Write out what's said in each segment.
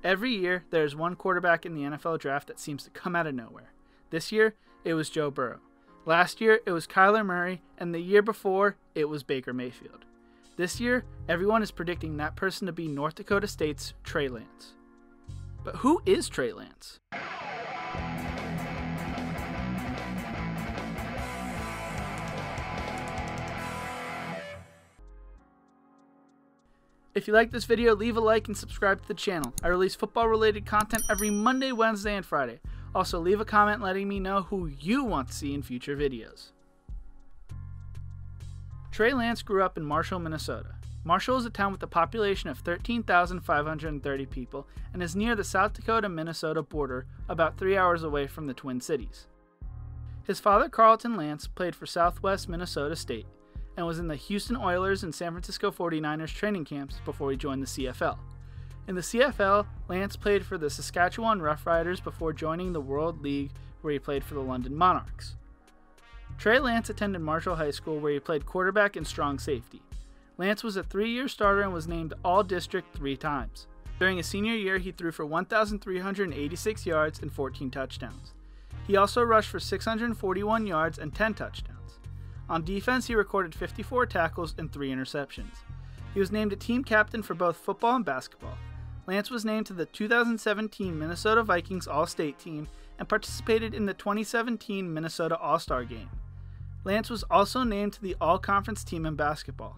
Every year, there is one quarterback in the NFL draft that seems to come out of nowhere. This year, it was Joe Burrow. Last year, it was Kyler Murray, and the year before, it was Baker Mayfield. This year, everyone is predicting that person to be North Dakota State's Trey Lance. But who is Trey Lance? If you like this video, leave a like and subscribe to the channel. I release football-related content every Monday, Wednesday, and Friday. Also, leave a comment letting me know who you want to see in future videos. Trey Lance grew up in Marshall, Minnesota. Marshall is a town with a population of 13,530 people and is near the South Dakota-Minnesota border, about 3 hours away from the Twin Cities. His father, Carlton Lance, played for Southwest Minnesota State and was in the Houston Oilers and San Francisco 49ers training camps before he joined the CFL. In the CFL, Lance played for the Saskatchewan Roughriders before joining the World League, where he played for the London Monarchs. Trey Lance attended Marshall High School, where he played quarterback and strong safety. Lance was a 3-year starter and was named All-District 3 times. During his senior year, he threw for 1,386 yards and 14 touchdowns. He also rushed for 641 yards and 10 touchdowns. On defense, he recorded 54 tackles and 3 interceptions. He was named a team captain for both football and basketball. Lance was named to the 2017 Minnesota Vikings All-State team and participated in the 2017 Minnesota All-Star Game. Lance was also named to the All-Conference team in basketball.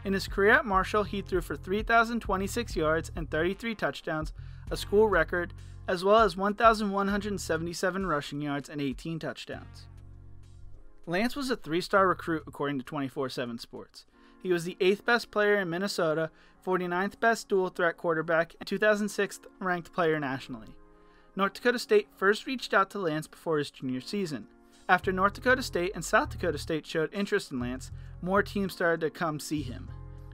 In his career at Marshall, he threw for 3,026 yards and 33 touchdowns, a school record, as well as 1,177 rushing yards and 18 touchdowns. Lance was a 3-star recruit according to 24/7 Sports. He was the 8th best player in Minnesota, 49th best dual-threat quarterback, and 2006th ranked player nationally. North Dakota State first reached out to Lance before his junior season. After North Dakota State and South Dakota State showed interest in Lance, more teams started to come see him.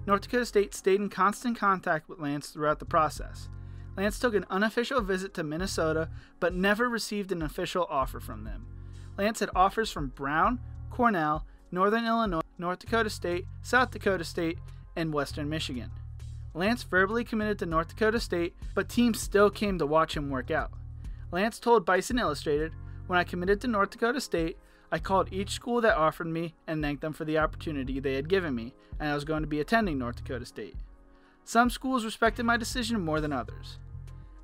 North Dakota State stayed in constant contact with Lance throughout the process. Lance took an unofficial visit to Minnesota, but never received an official offer from them. Lance had offers from Brown, Cornell, Northern Illinois, North Dakota State, South Dakota State, and Western Michigan. Lance verbally committed to North Dakota State, but teams still came to watch him work out. Lance told Bison Illustrated, "When I committed to North Dakota State, I called each school that offered me and thanked them for the opportunity they had given me, and I was going to be attending North Dakota State. Some schools respected my decision more than others."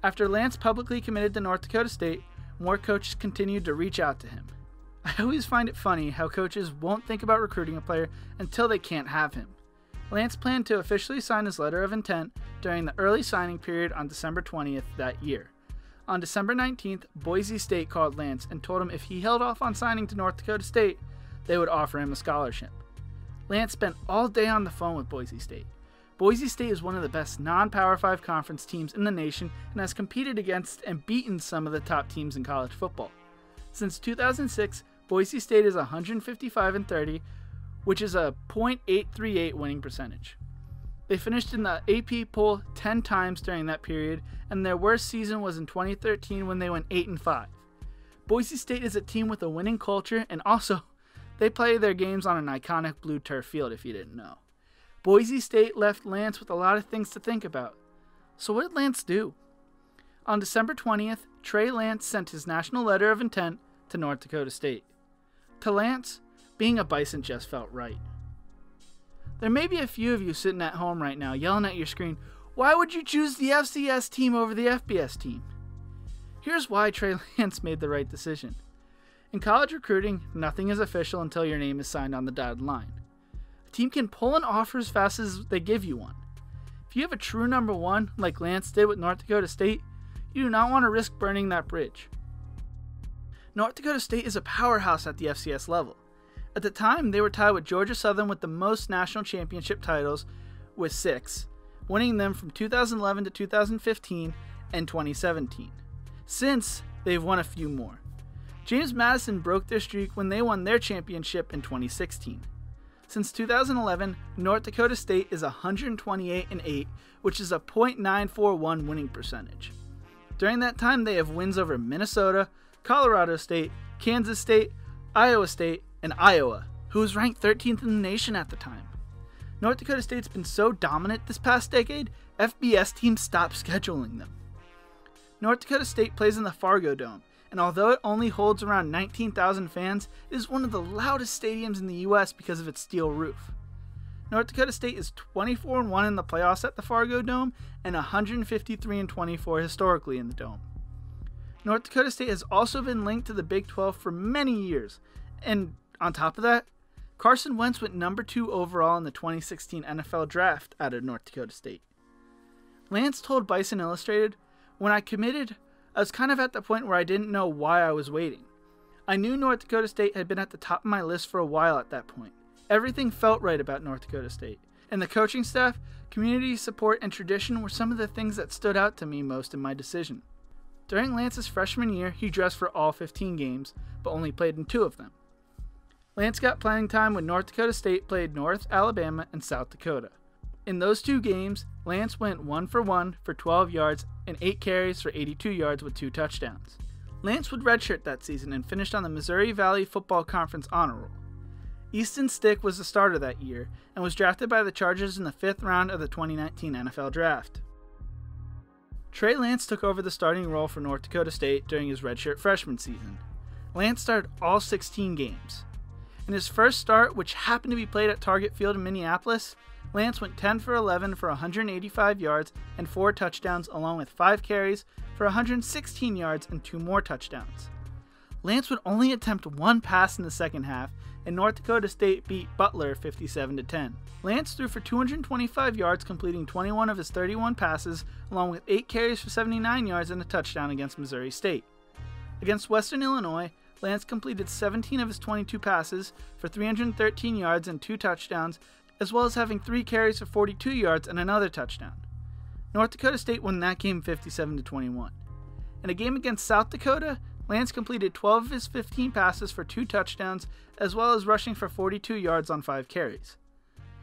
After Lance publicly committed to North Dakota State, more coaches continued to reach out to him. I always find it funny how coaches won't think about recruiting a player until they can't have him. Lance planned to officially sign his letter of intent during the early signing period on December 20th that year. On December 19th, Boise State called Lance and told him if he held off on signing to North Dakota State, they would offer him a scholarship. Lance spent all day on the phone with Boise State. Boise State is one of the best non-Power 5 conference teams in the nation and has competed against and beaten some of the top teams in college football. Since 2006, Boise State is 155-30, which is a .838 winning percentage. They finished in the AP poll 10 times during that period, and their worst season was in 2013 when they went 8-5. Boise State is a team with a winning culture, and also, they play their games on an iconic blue turf field if you didn't know. Boise State left Lance with a lot of things to think about. So what did Lance do? On December 20th, Trey Lance sent his national letter of intent to North Dakota State. To Lance, being a Bison just felt right. There may be a few of you sitting at home right now yelling at your screen, "Why would you choose the FCS team over the FBS team?" Here's why Trey Lance made the right decision. In college recruiting, nothing is official until your name is signed on the dotted line. A team can pull an offer as fast as they give you one. If you have a true number one, like Lance did with North Dakota State, you do not want to risk burning that bridge. North Dakota State is a powerhouse at the FCS level. At the time, they were tied with Georgia Southern with the most national championship titles, with 6, winning them from 2011 to 2015 and 2017. Since, they've won a few more. James Madison broke their streak when they won their championship in 2016. Since 2011, North Dakota State is 128-8, which is a .941 winning percentage. During that time, they have wins over Minnesota, Colorado State, Kansas State, Iowa State, and Iowa, who was ranked 13th in the nation at the time. North Dakota State's been so dominant this past decade, FBS teams stopped scheduling them. North Dakota State plays in the Fargo Dome, and although it only holds around 19,000 fans, it is one of the loudest stadiums in the U.S. because of its steel roof. North Dakota State is 24-1 in the playoffs at the Fargo Dome and 153-24 historically in the Dome. North Dakota State has also been linked to the Big 12 for many years, and on top of that, Carson Wentz went number 2 overall in the 2016 NFL Draft out of North Dakota State. Lance told Bison Illustrated, "When I committed, I was kind of at the point where I didn't know why I was waiting. I knew North Dakota State had been at the top of my list for a while at that point. Everything felt right about North Dakota State, and the coaching staff, community support, and tradition were some of the things that stood out to me most in my decision." During Lance's freshman year, he dressed for all 15 games, but only played in 2 of them. Lance got playing time when North Dakota State played North Alabama and South Dakota. In those 2 games, Lance went 1 for 1 for 12 yards and 8 carries for 82 yards with 2 touchdowns. Lance would redshirt that season and finished on the Missouri Valley Football Conference honor roll. Easton Stick was the starter that year and was drafted by the Chargers in the 5th round of the 2019 NFL Draft. Trey Lance took over the starting role for North Dakota State during his redshirt freshman season. Lance started all 16 games. In his first start, which happened to be played at Target Field in Minneapolis, Lance went 10 for 11 for 185 yards and 4 touchdowns, along with 5 carries for 116 yards and 2 more touchdowns. Lance would only attempt 1 pass in the second half, and North Dakota State beat Butler 57-10. Lance threw for 225 yards, completing 21 of his 31 passes, along with 8 carries for 79 yards and a touchdown against Missouri State. Against Western Illinois, Lance completed 17 of his 22 passes for 313 yards and 2 touchdowns, as well as having 3 carries for 42 yards and another touchdown. North Dakota State won that game 57-21. In a game against South Dakota, Lance completed 12 of his 15 passes for 2 touchdowns, as well as rushing for 42 yards on 5 carries.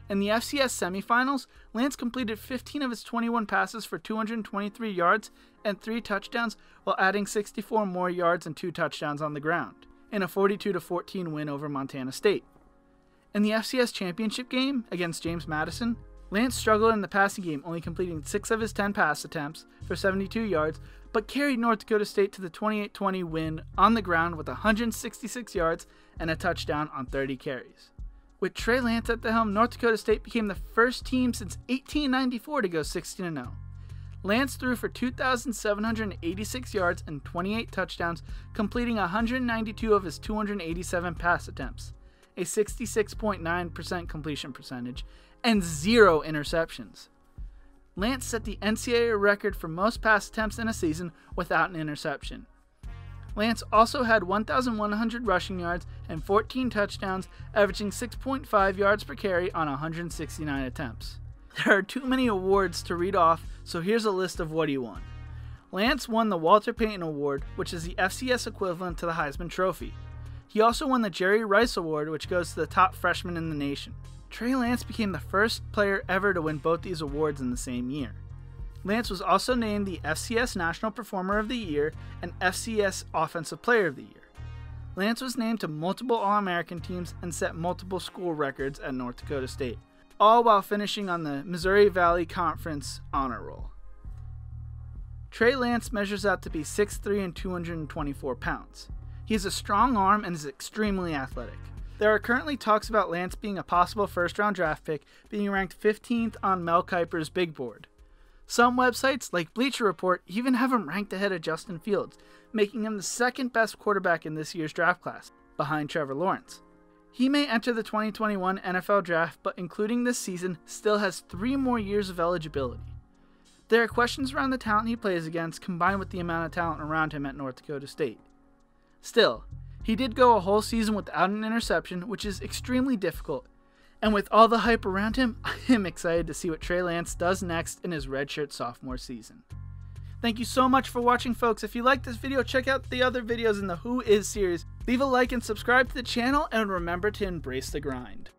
In the FCS semifinals, Lance completed 15 of his 21 passes for 223 yards and 3 touchdowns, while adding 64 more yards and 2 touchdowns on the ground, in a 42-14 win over Montana State. In the FCS championship game against James Madison, Lance struggled in the passing game, only completing 6 of his 10 pass attempts for 72 yards, but carried North Dakota State to the 28-20 win on the ground with 166 yards and a touchdown on 30 carries. With Trey Lance at the helm, North Dakota State became the first team since 1894 to go 16-0. Lance threw for 2,786 yards and 28 touchdowns, completing 192 of his 287 pass attempts, a 66.9% completion percentage, and 0 interceptions. Lance set the NCAA record for most pass attempts in a season without an interception. Lance also had 1,100 rushing yards and 14 touchdowns, averaging 6.5 yards per carry on 169 attempts. There are too many awards to read off, so here's a list of what he won. Lance won the Walter Payton Award, which is the FCS equivalent to the Heisman Trophy. He also won the Jerry Rice Award, which goes to the top freshman in the nation. Trey Lance became the first player ever to win both these awards in the same year. Lance was also named the FCS National Performer of the Year and FCS Offensive Player of the Year. Lance was named to multiple All-American teams and set multiple school records at North Dakota State, all while finishing on the Missouri Valley Conference honor roll. Trey Lance measures out to be 6'3" and 224 pounds. He has a strong arm and is extremely athletic. There are currently talks about Lance being a possible first-round draft pick, being ranked 15th on Mel Kiper's big board. Some websites, like Bleacher Report, even have him ranked ahead of Justin Fields, making him the second best quarterback in this year's draft class, behind Trevor Lawrence. He may enter the 2021 NFL Draft, but including this season, still has 3 more years of eligibility. There are questions around the talent he plays against, combined with the amount of talent around him at North Dakota State. Still, he did go a whole season without an interception, which is extremely difficult. And with all the hype around him, I am excited to see what Trey Lance does next in his redshirt sophomore season. Thank you so much for watching, folks. If you liked this video, check out the other videos in the Who Is series. Leave a like and subscribe to the channel, and remember to embrace the grind.